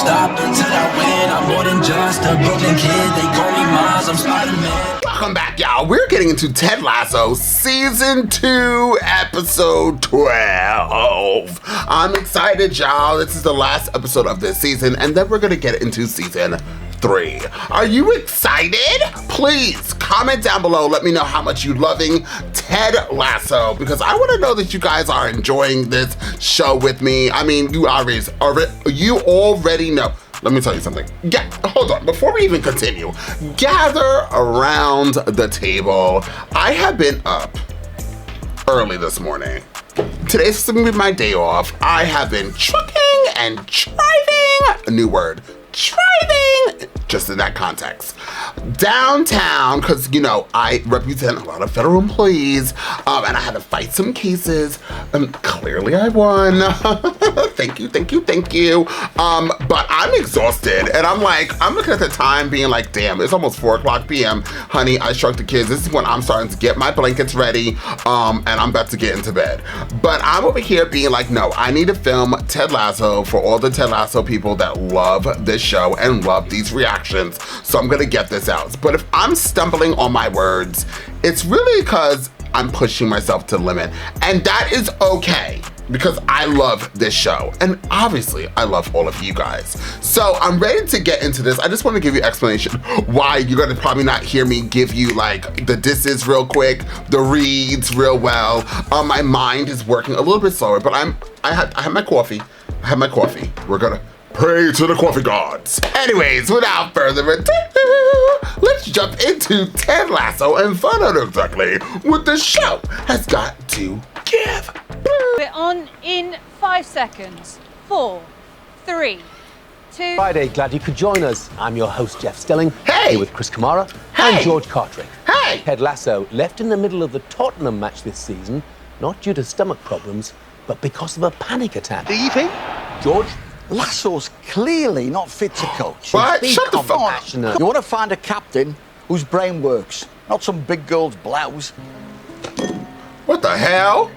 stop until I win. I'm more than just a broken kid. They call me Miles, I'm Spider-Man. Welcome back, y'all. We're getting into Ted Lasso Season 2, Episode 12. I'm excited, y'all. This is the last episode of this season, and then we're gonna get into Season 3. Are you excited? Please comment down below. Let me know how much you're loving Ted Lasso, because I want to know that you guys are enjoying this show with me. I mean, you already know. Let me tell you something. Hold on, before we even continue, gather around the table. I have been up early this morning. Today's gonna be my day off. I have been trucking and driving, a new word, driving, just in that context, downtown, because, you know, I represent a lot of federal employees, and I had to fight some cases, and clearly I won. Thank you. But I'm exhausted, and I'm looking at the time being like, damn, it's almost 4:00 p.m. Honey, I struck the kids. This is when I'm starting to get my blankets ready, and I'm about to get into bed. But I'm over here being like, no, I need to film Ted Lasso for all the Ted Lasso people that love this show and love these reactions, so I'm gonna get this out. But if I'm stumbling on my words, it's really because I'm pushing myself to the limit, and that is okay, because I love this show, and obviously I love all of you guys. So I'm ready to get into this. I just want to give you explanation why you're gonna probably not hear me give you like the disses real quick, the reads real well. My mind is working a little bit slower, but I have my coffee. We're gonna pray to the coffee gods. Anyways, without further ado, let's jump into Ted Lasso and find out exactly what the show has got to give. We're on in 5 seconds. 4, 3, 2. Friday, glad you could join us. I'm your host, Jeff Stilling, here with Chris Kamara and George Cartrick. Hey! Ted Lasso left in the middle of the Tottenham match this season, not due to stomach problems, but because of a panic attack. Do you think? George? Lasso's clearly not fit to coach. What? Be Shut the fuck up. compassionate. You want to find a captain whose brain works, not some big girl's blouse. What the hell?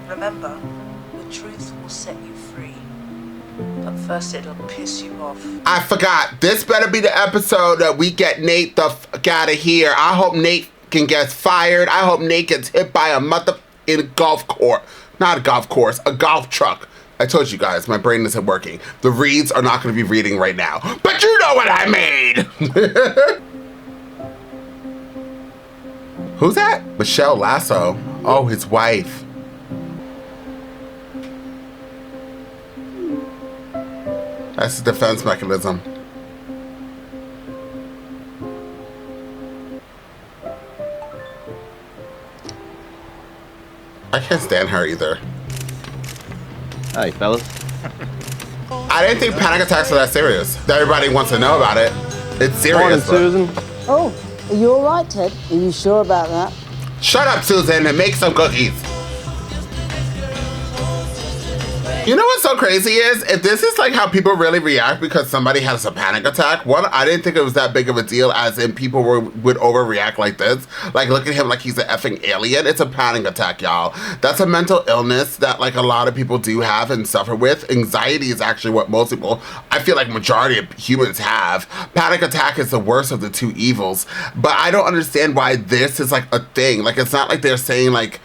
Remember, the truth will set you free. But first it'll piss you off. I forgot. This better be the episode that we get Nate the fuck out of here. I hope Nate can get fired. I hope Nate gets hit by a mother in a golf course. Not a golf course, a golf truck. I told you guys, my brain isn't working. The reads are not going to be reading right now. But you know what I mean! Who's that? Michelle Lasso. Oh, his wife. That's the defense mechanism. I can't stand her either. Hi, fellas. I didn't think panic attacks were that serious. Everybody wants to know about it. It's serious. Morning, Susan. Oh, are you all right, Ted? Are you sure about that? Shut up, Susan, and make some cookies. You know what's so crazy is, if this is like how people really react because somebody has a panic attack, one, I didn't think it was that big of a deal, as in people would overreact like this. Like, look at him like he's an effing alien. It's a panic attack, y'all. That's a mental illness that like a lot of people do have and suffer with. Anxiety is actually what most people, I feel like majority of humans have. Panic attack is the worst of the two evils. But I don't understand why this is like a thing. Like, it's not like they're saying like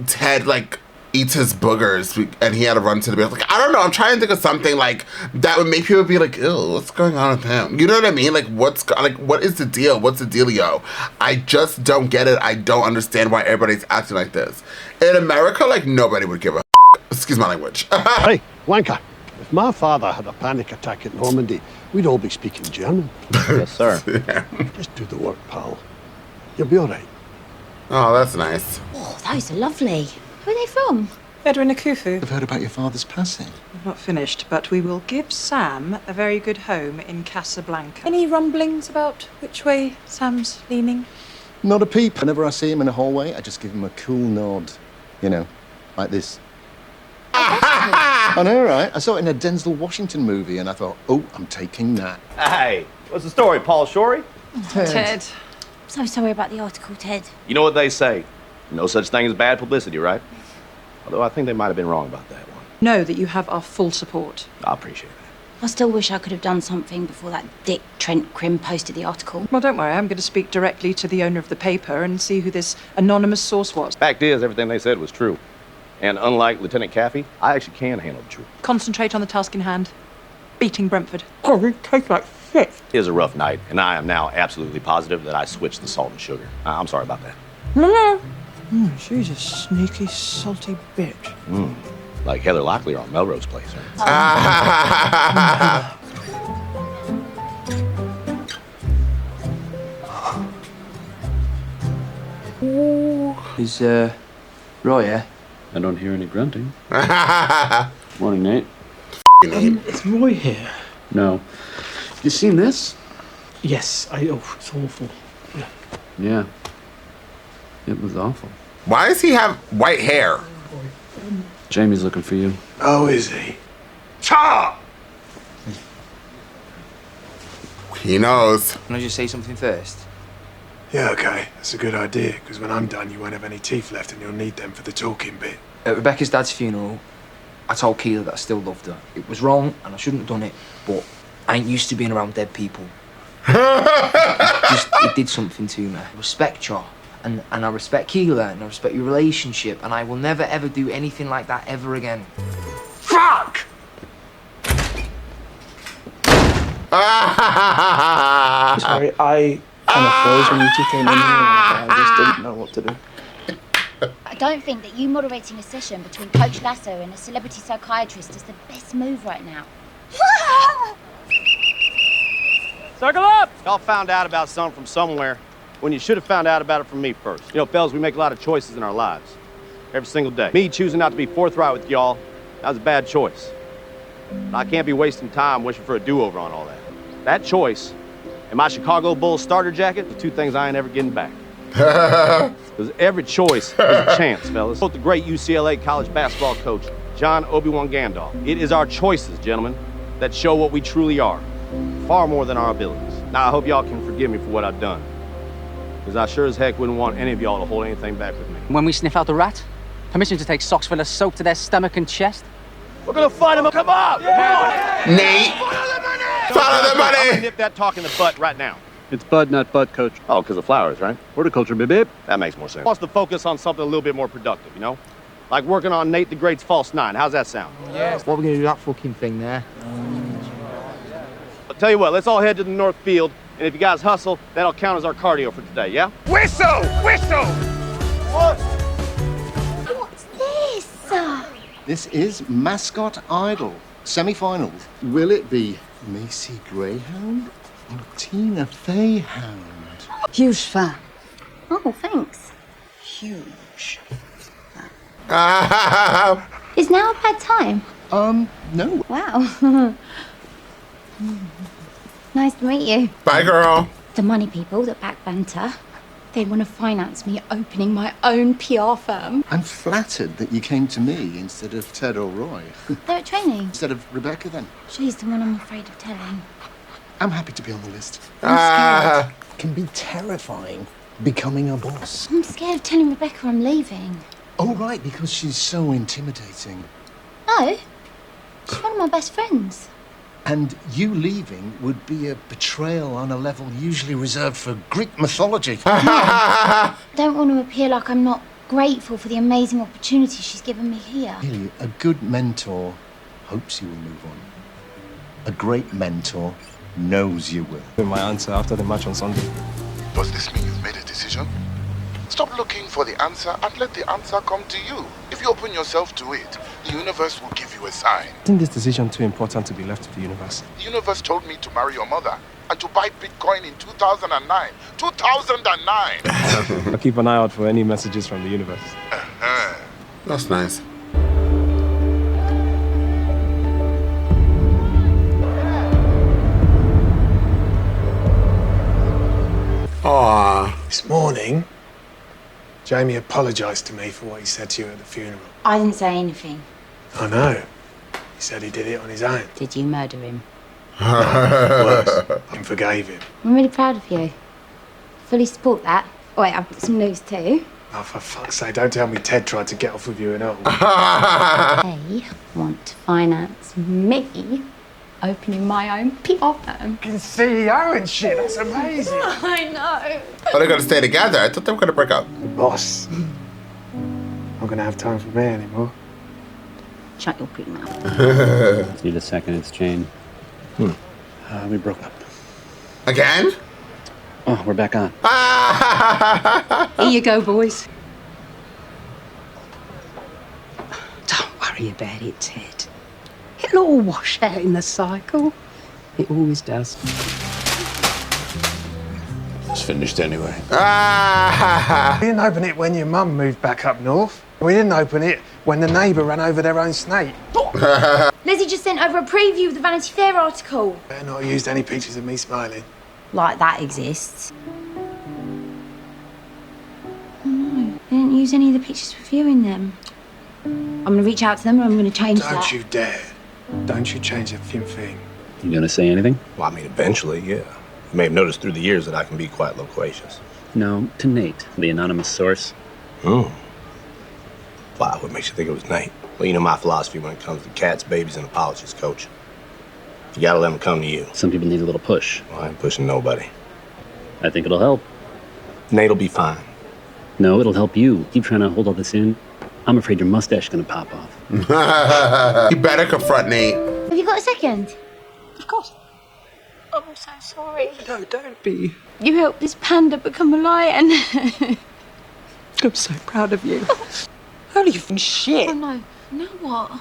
Ted like eats his boogers and he had to run to the bathroom. Like, I don't know, I'm trying to think of something like that would make people be like, ew, what's going on with him? You know what I mean? Like, what is the deal? What's the dealio? I just don't get it. I don't understand why everybody's acting like this. In America, like, nobody would give a excuse my language. Hey, wanker, if my father had a panic attack at Normandy, we'd all be speaking German. Yes, sir. Yeah. Just do the work, pal. You'll be all right. Oh, that's nice. Oh, those are lovely. Who are they from? Edwin Akufu. I've heard about your father's passing. I've not finished, but we will give Sam a very good home in Casablanca. Any rumblings about which way Sam's leaning? Not a peep. Whenever I see him in a hallway, I just give him a cool nod. You know, like this. I know, right? I saw it in a Denzel Washington movie, and I thought, oh, I'm taking that. Hey, what's the story, Paul Shorey? Ted. So sorry about the article, Ted. You know what they say. No such thing as bad publicity, right? Although I think they might have been wrong about that one. Know that you have our full support. I appreciate it. I still wish I could have done something before that Dick Trent Crim posted the article. Well, don't worry, I'm going to speak directly to the owner of the paper and see who this anonymous source was. Fact is, everything they said was true. And unlike Lieutenant Caffey, I actually can handle the truth. Concentrate on the task in hand. Beating Brentford. Oh, we taste like shit. It was a rough night, and I am now absolutely positive that I switched the salt and sugar. I'm sorry about that. No. She's a sneaky, salty bitch. Like Heather Locklear on Melrose Place, right? Is, Roy here? I don't hear any grunting. Morning, Nate. Is Roy here? No. You seen this? Yes, oh, it's awful. Yeah. It was awful. Why does he have white hair? Jamie's looking for you. Oh, is he? Tar! He knows. Can I just say something first? Yeah, okay. That's a good idea, because when I'm done, you won't have any teeth left and you'll need them for the talking bit. At Rebecca's dad's funeral, I told Keela that I still loved her. It was wrong, and I shouldn't have done it, but I ain't used to being around dead people. It did something to me. I respect you, and I respect Keela, and I respect your relationship, and I will never, ever do anything like that ever again. Fuck! Sorry, I kind of froze when you two came in here, and I just didn't know what to do. I don't think that you moderating a session between Coach Lasso and a celebrity psychiatrist is the best move right now. Circle up! Y'all found out about something from somewhere when you should have found out about it from me first. You know, fellas, we make a lot of choices in our lives. Every single day. Me choosing not to be forthright with y'all, that was a bad choice. But I can't be wasting time wishing for a do-over on all that. That choice and my Chicago Bulls starter jacket, the two things I ain't ever getting back. Because every choice is a chance, fellas. Quote the great UCLA college basketball coach, John Obi-Wan Gandalf. It is our choices, gentlemen, that show what we truly are. Far more than our abilities. Now, I hope y'all can forgive me for what I've done. Because I sure as heck wouldn't want any of y'all to hold anything back with me. When we sniff out the rat, permission to take socks full of soap to their stomach and chest. We're gonna find him. Come on! Nate! Follow the money! I'm gonna nip that talk in the butt right now. It's bud, not butt, Coach. Oh, because of flowers, right? Horticulture, baby. That makes more sense. Wants to focus on something a little bit more productive, you know? Like working on Nate the Great's False Nine. How's that sound? Yes. What are we going to do that fucking thing there? I'll tell you what, let's all head to the North Field, and if you guys hustle, that'll count as our cardio for today, yeah? Whistle! Whistle! What? What's this? This is Mascot Idol, semi-finals. Will it be Macy Greyhound or Tina Fey Hound? Huge fan. Oh, thanks. Huge. Is now a bad time? No. Wow. Nice to meet you. Bye, girl. The money people that back banter, they want to finance me opening my own PR firm. I'm flattered that you came to me instead of Ted or Roy. They're at training. Instead of Rebecca, then. She's the one I'm afraid of telling. I'm happy to be on the list. I'm scared. It can be terrifying becoming a boss. I'm scared of telling Rebecca I'm leaving. Oh, right, because she's so intimidating. No, she's one of my best friends. And you leaving would be a betrayal on a level usually reserved for Greek mythology. Don't want to appear like I'm not grateful for the amazing opportunity she's given me here. Really, a good mentor hopes you will move on. A great mentor knows you will. My answer after the match on Sunday. Does this mean you've made a decision? Stop looking for the answer and let the answer come to you. If you open yourself to it, the universe will give you a sign. Isn't this decision too important to be left to the universe? The universe told me to marry your mother and to buy Bitcoin in 2009. 2009! I'll keep an eye out for any messages from the universe. That's nice. Aww. This morning, Jamie apologised to me for what he said to you at the funeral. I didn't say anything. I know. He said he did it on his own. Did you murder him? Worse. And forgave him. I'm really proud of you. Fully support that. Oh, wait, I've got some news too. Oh, for fuck's sake, don't tell me Ted tried to get off with you and all. They want to finance me opening my own PR firm. Fucking CEO and shit, that's amazing. I know. Oh, they're gonna stay together. I thought they were gonna break up. Boss. Not gonna have time for me anymore. Shut your pretty mouth. Need a second, it's Jane. We broke up. Again? Oh, we're back on. Here you go, boys. Don't worry about it, Ted. It'll all wash out in the cycle. It always does. It's finished anyway. We didn't open it when your mum moved back up north. We didn't open it when the neighbour ran over their own snake. Lizzie just sent over a preview of the Vanity Fair article. Better not used any pictures of me smiling. Like that exists. Oh no, they didn't use any of the pictures with you in them. I'm gonna reach out to them and I'm gonna change that. Don't you dare. Don't you change a thing. You gonna say anything? Well, I mean, eventually, yeah. You may have noticed through the years that I can be quite loquacious. No, to Nate, the anonymous source. Wow, what makes you think it was Nate? Well, you know my philosophy when it comes to cats, babies, and apologies, Coach. You gotta let them come to you. Some people need a little push. Well, I ain't pushing nobody. I think it'll help. Nate'll be fine. No, it'll help you. Keep trying to hold all this in. I'm afraid your mustache is gonna pop off. You better confront Nate. Have you got a second? Of course. I'm so sorry. No, don't be. You helped this panda become a lion. I'm so proud of you. Holy f***ing shit. Oh no. Now what?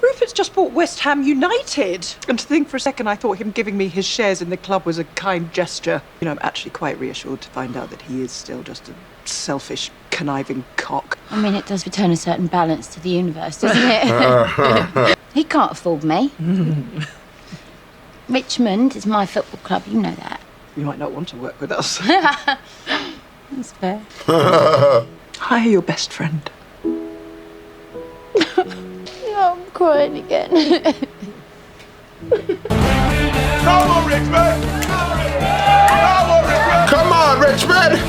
Rupert's just bought West Ham United. And to think for a second I thought him giving me his shares in the club was a kind gesture. You know, I'm actually quite reassured to find out that he is still just a selfish, conniving cock. I mean, it does return a certain balance to the universe, doesn't it? He can't afford me. Richmond is my football club, you know that. You might not want to work with us. That's fair. Hi, your best friend. No, I'm crying again. Come on, Richmond! Come on, Richmond!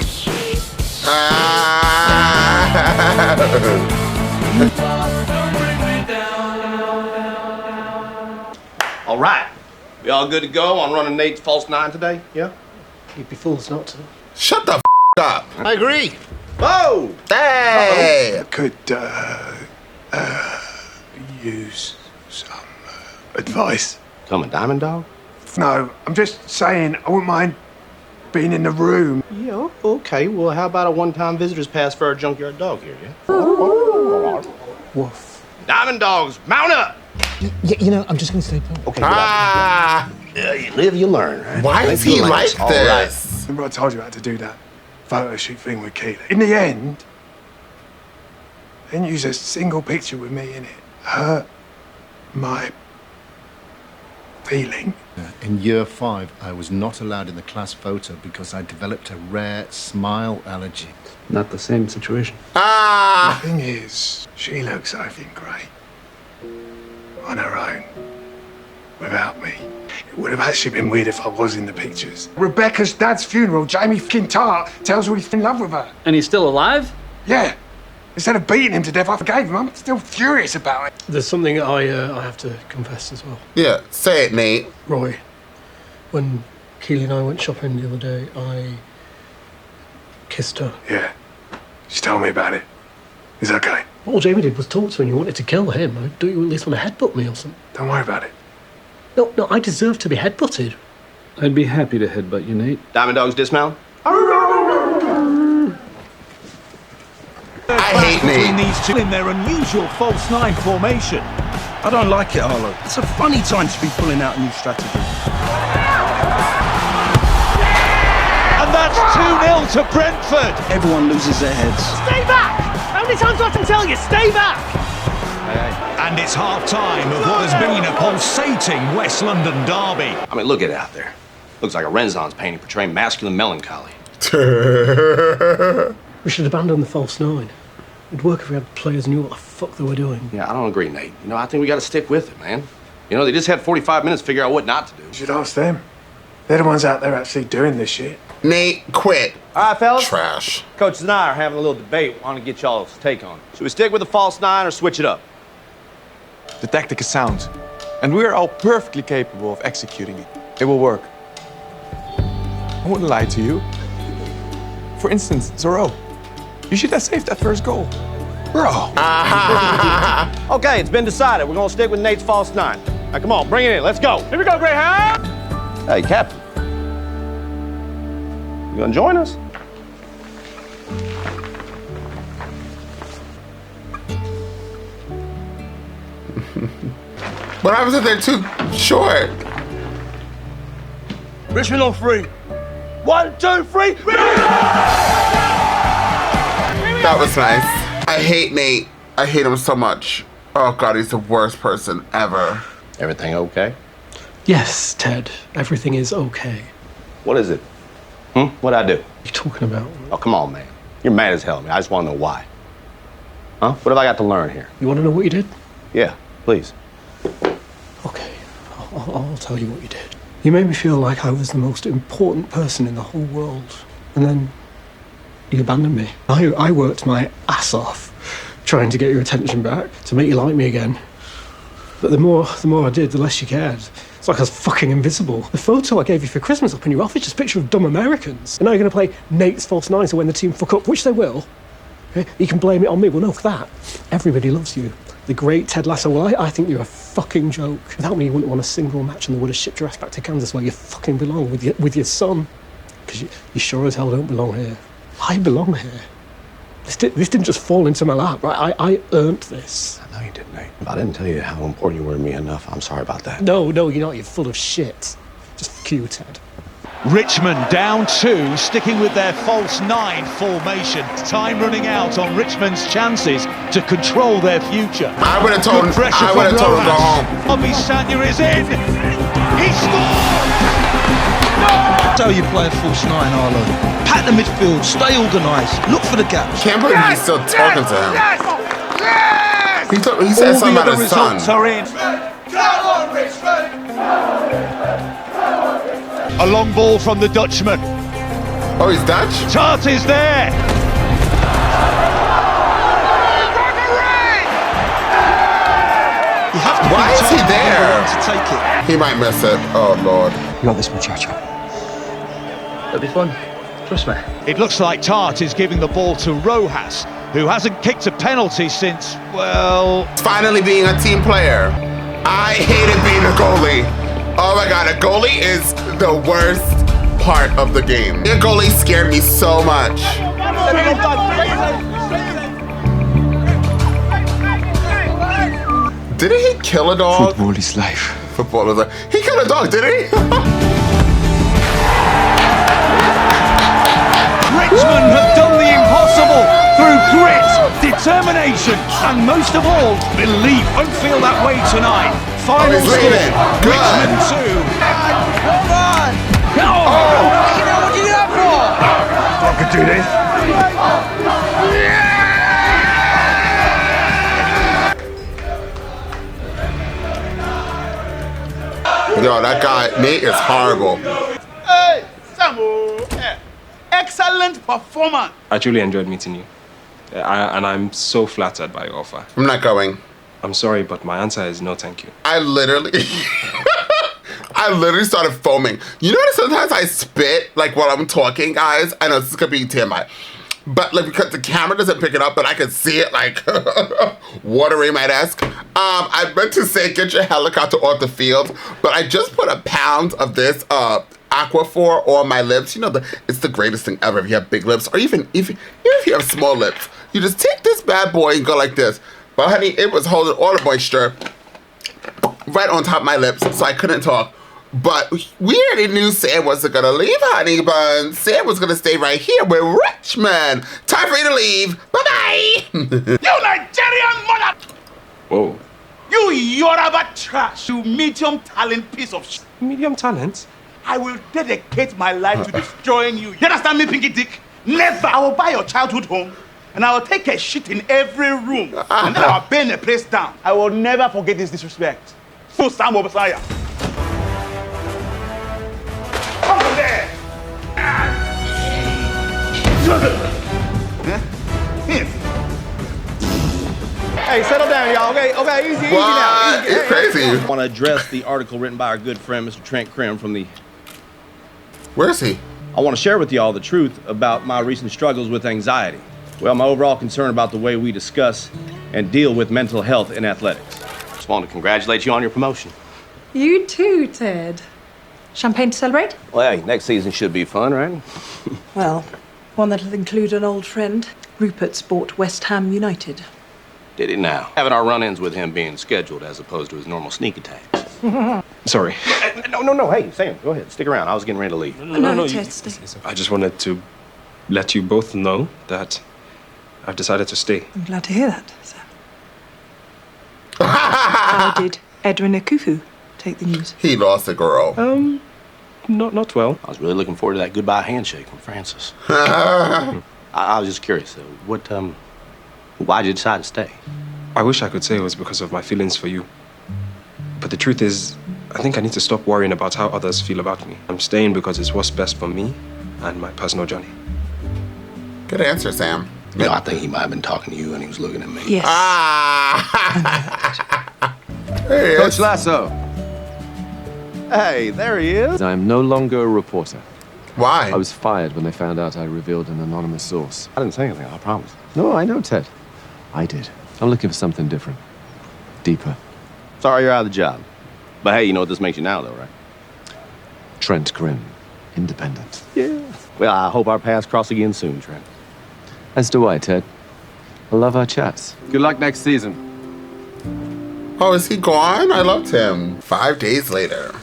All right. We all good to go on running Nate's false nine today? Yeah? You'd be fools not to. Shut the up. I agree. Whoa! Hey! Could, use some advice. Come a diamond dog? No, I'm just saying I wouldn't mind being in the room. Yeah, okay. Well, how about a one-time visitor's pass for our junkyard dog here, yeah? Woof. Diamond dogs, mount up! You know, I'm just gonna stay put. Okay. You live, you learn, right? Why is he like this? Remember I told you I had to do that photo shoot thing with Keely? In the end, they didn't use a single picture with me in it. Hurt my feeling. In year 5, I was not allowed in the class photo because I developed a rare smile allergy. Not the same situation. The thing is, she looks, I think, great. On her own. Without me. It would have actually been weird if I was in the pictures. Rebecca's dad's funeral, Jamie f***ing Tart tells her he's in love with her. And he's still alive? Yeah. Instead of beating him to death, I forgave him. I'm still furious about it. There's something I have to confess as well. Yeah, say it, Nate. Roy, when Keely and I went shopping the other day, I kissed her. Yeah. She told me about it. It's okay. All Jamie did was talk to me and you wanted to kill him. Don't you at least want to headbutt me or something? Don't worry about it. No, I deserve to be headbutted. I'd be happy to headbutt you, Nate. Diamond dogs dismount? I hate Nate. These two in their unusual false nine formation. I don't like it, Arlo. It's a funny time to be pulling out a new strategy. And that's 2-0 to Brentford. Everyone loses their heads. Stay back! How many times do I have to tell you? Stay back! And it's half-time of what has been a pulsating West London derby. I mean, look at it out there. Looks like a Renaissance painting portraying masculine melancholy. We should abandon the false nine. It'd work if we had players who knew what the fuck they were doing. Yeah, I don't agree, Nate. I think we got to stick with it, man. They just had 45 minutes to figure out what not to do. You should ask them. They're the ones out there actually doing this shit. Nate, quit. All right, fellas. Trash. Coaches and I are having a little debate. Want to get y'all's take on it. Should we stick with the false nine or switch it up? The tactic is sound, and we're all perfectly capable of executing it. It will work. I wouldn't lie to you. For instance, Zorro, you should have saved that first goal. Bro. Okay, it's been decided. We're going to stick with Nate's false nine. Now, come on, bring it in. Let's go. Here we go, Greyhound. Hey, Captain. You going to join us? What happens if they're too short? Richmond on 3. 1, 2, 3. That was nice. I hate Nate. I hate him so much. Oh God, he's the worst person ever. Everything okay? Yes, Ted. Everything is okay. What is it? What'd I do? What are you talking about? Oh, come on, man. You're mad as hell, man. I just want to know why. Huh? What have I got to learn here? You want to know what you did? Yeah, please. Okay, I'll tell you what you did. You made me feel like I was the most important person in the whole world. And then you abandoned me. I worked my ass off trying to get your attention back, to make you like me again. But the more I did, the less you cared. It's like I was fucking invisible. The photo I gave you for Christmas up in your office is just a picture of dumb Americans. And now you're going to play Nate's false nine, so when the team fuck up, which they will, okay, you can blame it on me. Well, no, for that, everybody loves you. The great Ted Lasso. Well, I think you're a fucking joke. Without me, you wouldn't won a single match and they would have shipped your ass back to Kansas where you fucking belong with your son. Because you sure as hell don't belong here. I belong here. This didn't just fall into my lap, right? I earned this. I know you did, Nate. If I didn't tell you how important you were to me enough, I'm sorry about that. No, you're not. You're full of shit. Just fuck you, Ted. Richmond down 2, sticking with their false 9 formation. Time running out on Richmond's chances to control their future. I would have told him to go home. Bobby Sanya is in. He scored! That's how you play a false 9, Arlo. Pat the midfield, stay organised, look for the gaps. Can't believe he's still talking to him. He said something about his son. Are in. Come on, Richmond! A long ball from the Dutchman. Oh, he's Dutch? Tart is there. You have to Why is he there? to take it. He might miss it. Oh, Lord. You got this, muchacho. It'll be fun. Trust me. It looks like Tart is giving the ball to Rojas, who hasn't kicked a penalty since, well... Finally being a team player. I hated being a goalie. Oh my God, a goalie is the worst part of the game. A goalie scared me so much. Didn't he kill a dog? Football is life. Football is life. He killed a dog, did he? Richmond have done the impossible through grit, determination, and most of all, belief. Don't feel that way tonight. Final score, Richmond 2. Come on! No! You know what you do that for? I could do this. Yo, that guy, Nate is horrible. Hey, Samu! Excellent performance. I truly enjoyed meeting you. And I'm so flattered by your offer. I'm not going. I'm sorry, but my answer is no thank you. I literally started foaming. You know that sometimes I spit like while I'm talking, guys? I know this is gonna be TMI. But like because the camera doesn't pick it up, but I can see it like watering my desk. I meant to say get your helicopter off the field, but I just put a pound of this Aquaphor on my lips. You know, it's the greatest thing ever if you have big lips, or even if you have small lips. You just take this bad boy and go like this. But honey, it was holding all the moisture right on top of my lips, so I couldn't talk. But we already knew Sam wasn't gonna leave, honey bun. Sam was gonna stay right here with Richmond. Time for you to leave. Bye-bye. You Nigerian mother! Whoa. You Yoruba trash! You medium talent piece of shit! Medium talent? I will dedicate my life to destroying you. You understand me, Pinky Dick? Never! I will buy your childhood home, and I will take a shit in every room, and then I will burn the place down. I will never forget this disrespect. Full Sam Obasaya. Over there! Hey, settle down, y'all. Okay, easy now. What? It's crazy. I want to address the article written by our good friend, Mr. Trent Krim from the... Where is he? I want to share with y'all the truth about my recent struggles with anxiety. Well, my overall concern about the way we discuss and deal with mental health in athletics. Just wanted to congratulate you on your promotion. You too, Ted. Champagne to celebrate? Well, hey, next season should be fun, right? Well, one that'll include an old friend. Rupert's bought West Ham United. Did it now. Having our run-ins with him being scheduled as opposed to his normal sneak attacks. Sorry. No. Hey, Sam, go ahead. Stick around. I was getting ready to leave. No, Ted, stay. I just wanted to let you both know that I've decided to stay. I'm glad to hear that, Sam. How did Edwin Akufu take the news? He lost a girl. Not well. I was really looking forward to that goodbye handshake from Francis. I was just curious, though. Why'd you decide to stay? I wish I could say it was because of my feelings for you. But the truth is, I think I need to stop worrying about how others feel about me. I'm staying because it's what's best for me and my personal journey. Good answer, Sam. You know, I think he might have been talking to you and he was looking at me. Yes. Hey, Coach Lasso. Hey, there he is. I'm no longer a reporter. Why? I was fired when they found out I revealed an anonymous source. I didn't say anything, I promise. No, I know, Ted. I did. I'm looking for something different. Deeper. Sorry you're out of the job. But hey, you know what this makes you now, though, right? Trent Grimm. Independent. Yeah. Well, I hope our paths cross again soon, Trent. As do I, Ted. I love our chats. Good luck next season. Oh, is he gone? I loved him. 5 days later.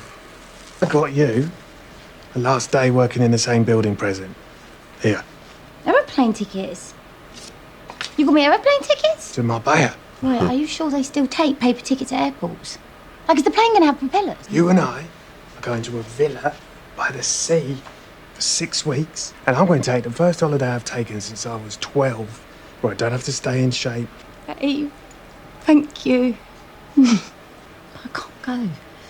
I got you the last day working in the same building present. Here, Aeroplane tickets? You got me aeroplane tickets? to Marbella. Wait, are you sure they still take paper tickets at airports? Like, is the plane gonna have propellers? You and I are going to a villa by the sea for 6 weeks. And I'm going to take the first holiday I've taken since I was 12, where I don't have to stay in shape. Hey, thank you. I can't go. I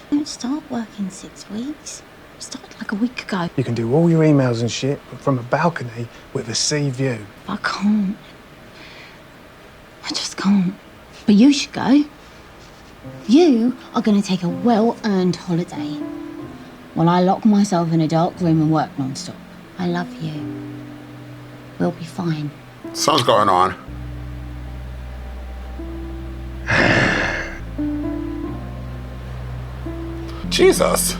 don't start work in 6 weeks. I started like a week ago. You can do all your emails and shit from a balcony with a sea view. I can't. I just can't. But you should go. You are going to take a well-earned holiday while I lock myself in a dark room and work non-stop. I love you. We'll be fine. Something's going on. Jesus.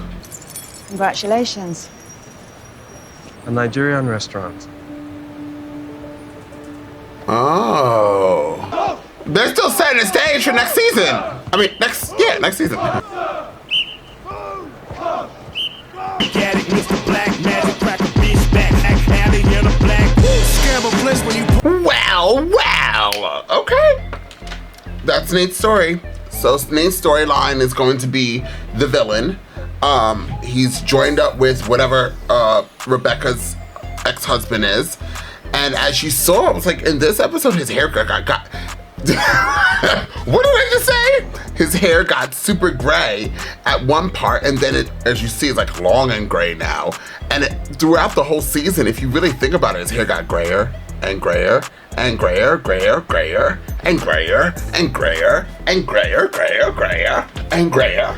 Congratulations. A Nigerian restaurant. Oh. They're still setting the stage for next season. I mean, next season. Well. Okay. That's Nate's story. So Nate's storyline is going to be the villain. He's joined up with whatever Rebecca's ex-husband is. And as you saw, it was like in this episode, his haircut got what did I just say? His hair got super gray at one part, and then it, as you see, it's like long and gray now. And throughout the whole season, if you really think about it, his hair got grayer and grayer and grayer, grayer, and grayer and grayer and grayer, grayer and grayer.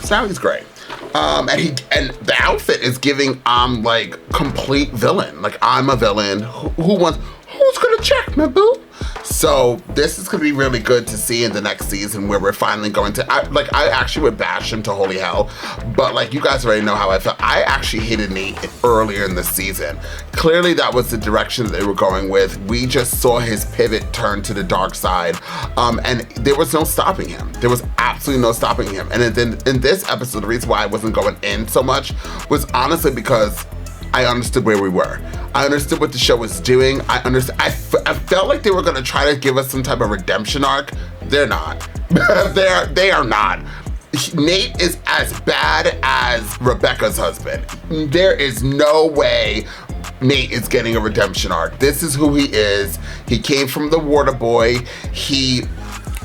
So he's great. And the outfit is giving like complete villain. Like, I'm a villain. Who's gonna check me, boo? So this is gonna be really good to see in the next season, where we're finally going to, I actually would bash him to holy hell, but like, you guys already know how I felt. I actually hated Nate earlier in the season. Clearly that was the direction that they were going with. We just saw his pivot turn to the dark side, and there was no stopping him. There was absolutely no stopping him. And then in this episode, the reason why I wasn't going in so much was honestly because I understood where we were. I understood what the show was doing. I felt like they were gonna try to give us some type of redemption arc. They're not. They are not. Nate is as bad as Rebecca's husband. There is no way Nate is getting a redemption arc. This is who he is. He came from the water boy. He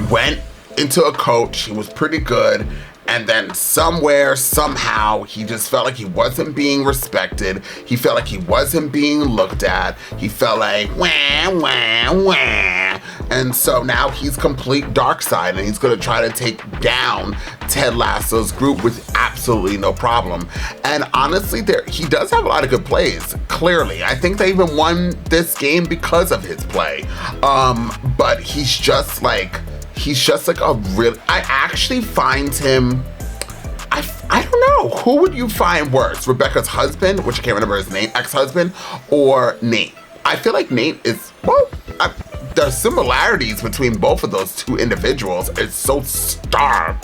went into a coach. He was pretty good. And then somewhere, somehow, he just felt like he wasn't being respected. He felt like he wasn't being looked at. He felt like, wah, wah, wah. And so now he's complete dark side, and he's going to try to take down Ted Lasso's group with absolutely no problem. And honestly, he does have a lot of good plays, clearly. I think they even won this game because of his play. But he's just like a real, I actually find him, I don't know, who would you find worse? Rebecca's husband, which I can't remember his name, ex-husband, or Nate? I feel like Nate is, well, the similarities between both of those two individuals is so stark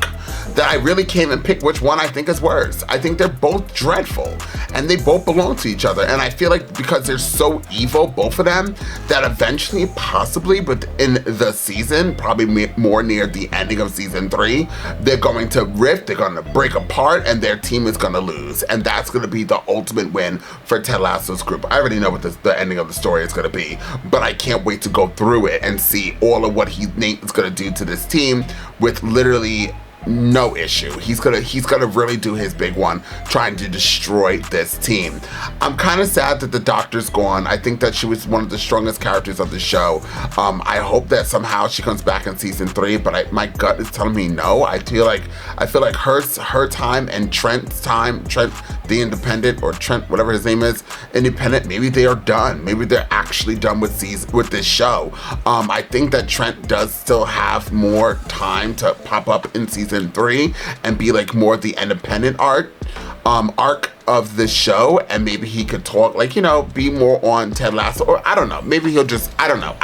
that I really can't even pick which one I think is worse. I think they're both dreadful and they both belong to each other. And I feel like because they're so evil, both of them, that eventually, possibly, but in the season, probably more near the ending of season 3, they're going to rift, they're going to break apart, and their team is going to lose. And that's going to be the ultimate win for Ted Lasso's group. I already know what the ending of the story is going to be, but I can't wait to go through it and see all of what Nate is going to do to this team with literally no issue. He's gonna really do his big one, trying to destroy this team. I'm kind of sad that the Doctor's gone. I think that she was one of the strongest characters of the show. I hope that somehow she comes back in season 3, but my gut is telling me no. I feel like her time and Trent's time, Trent the Independent, or Trent, whatever his name is, Independent, maybe they are done. Maybe they're actually done with this show. I think that Trent does still have more time to pop up in season 3 and be like more the independent arc of the show, and maybe he could talk, like, you know, be more on Ted Lasso, or I don't know, maybe he'll just, I don't know.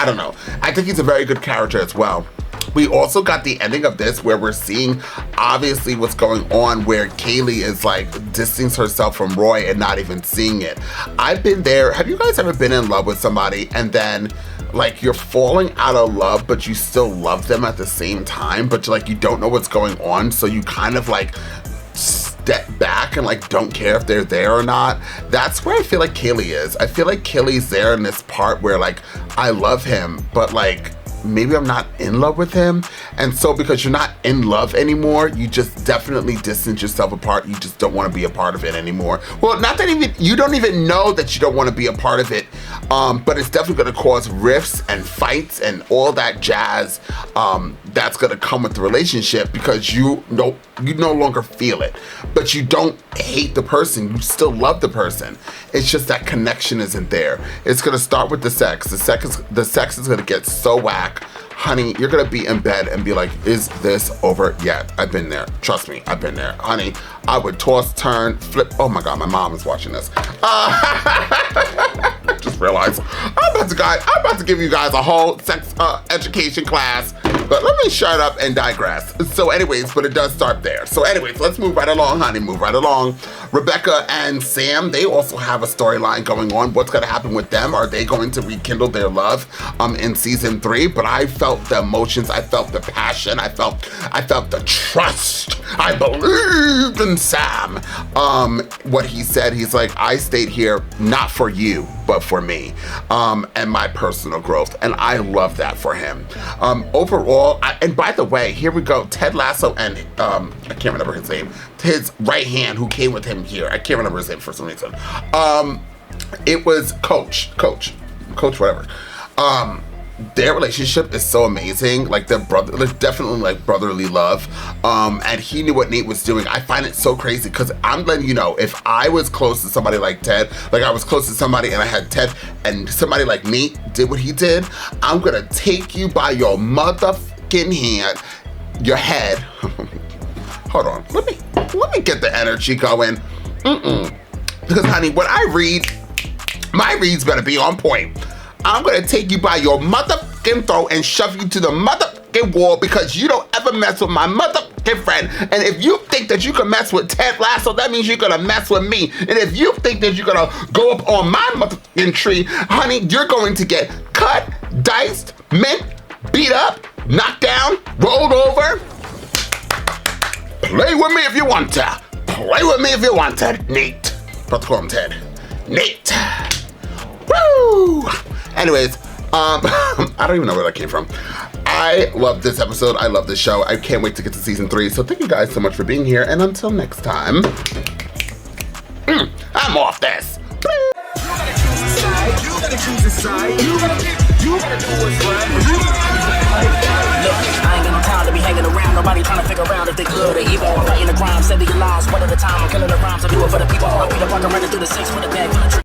I think he's a very good character as well. We also got the ending of this where we're seeing obviously what's going on, where Kaylee is like distancing herself from Roy and not even seeing it. I've been there. Have you guys ever been in love with somebody and then like you're falling out of love, but you still love them at the same time, but you don't know what's going on, so you kind of like step back and like don't care if they're there or not? That's where I feel like Kaylee is. I feel like Kaylee's there in this part where like I love him, but like maybe I'm not in love with him. And so because you're not in love anymore, you just definitely distance yourself apart. You just don't want to be a part of it anymore. Well, not that even, you don't even know that you don't want to be a part of it, but it's definitely going to cause rifts and fights and all that jazz that's going to come with the relationship, because you no longer feel it, but you don't hate the person. You still love the person. It's just that connection isn't there. It's going to start with the sex. The sex is going to get so whack. Honey, you're gonna be in bed and be like, is this over yet? I've been there. Trust me, I've been there. Honey, I would toss, turn, flip. Oh my God, my mom is watching this. I just realized I'm about to give you guys a whole sex education class, but let me shut up and digress. So anyways, but it does start there. So anyways, let's move right along, honey, move right along. Rebecca and Sam, they also have a storyline going on. What's gonna happen with them? Are they going to rekindle their love in season 3? But I felt the emotions, I felt the passion, I felt the trust. I believed in Sam. What he said, he's like, I stayed here not for you, but for me, and my personal growth. And I love that for him. Overall, and by the way, here we go. Ted Lasso and, I can't remember his name, his right hand who came with him here. I can't remember his name for some reason. It was Coach, whatever. Their relationship is so amazing. Like they're definitely like brotherly love. And he knew what Nate was doing. I find it so crazy because I'm letting you know, if I was close to somebody like Ted, like I was close to somebody and I had Ted and somebody like Nate did what he did, I'm gonna take you by your motherfucking hand, your head. Hold on, let me get the energy going. Because honey, when I read, my reads better be on point. I'm gonna take you by your motherfucking throat and shove you to the motherfucking wall, because you don't ever mess with my motherfucking friend. And if you think that you can mess with Ted Lasso, that means you're gonna mess with me. And if you think that you're gonna go up on my motherfucking tree, honey, you're going to get cut, diced, mint, beat up, knocked down, rolled over. Play with me if you want to. Play with me if you want to, Nate. About to call him Ted. Nate. Woo! Anyways, I don't even know where that came from. I love this episode. I love this show. I can't wait to get to season 3. So thank you guys so much for being here. And until next time, I'm off this. You gotta choose a side. You gotta do what's right. Look, I ain't got no time to be hanging around. Nobody trying to figure out if they good or evil. I'm fighting the crime, saving your lives one at a time. I'm killing the rhymes. I do it for the people. I'm Peter Parker running through the 6 with a bag full of tricks.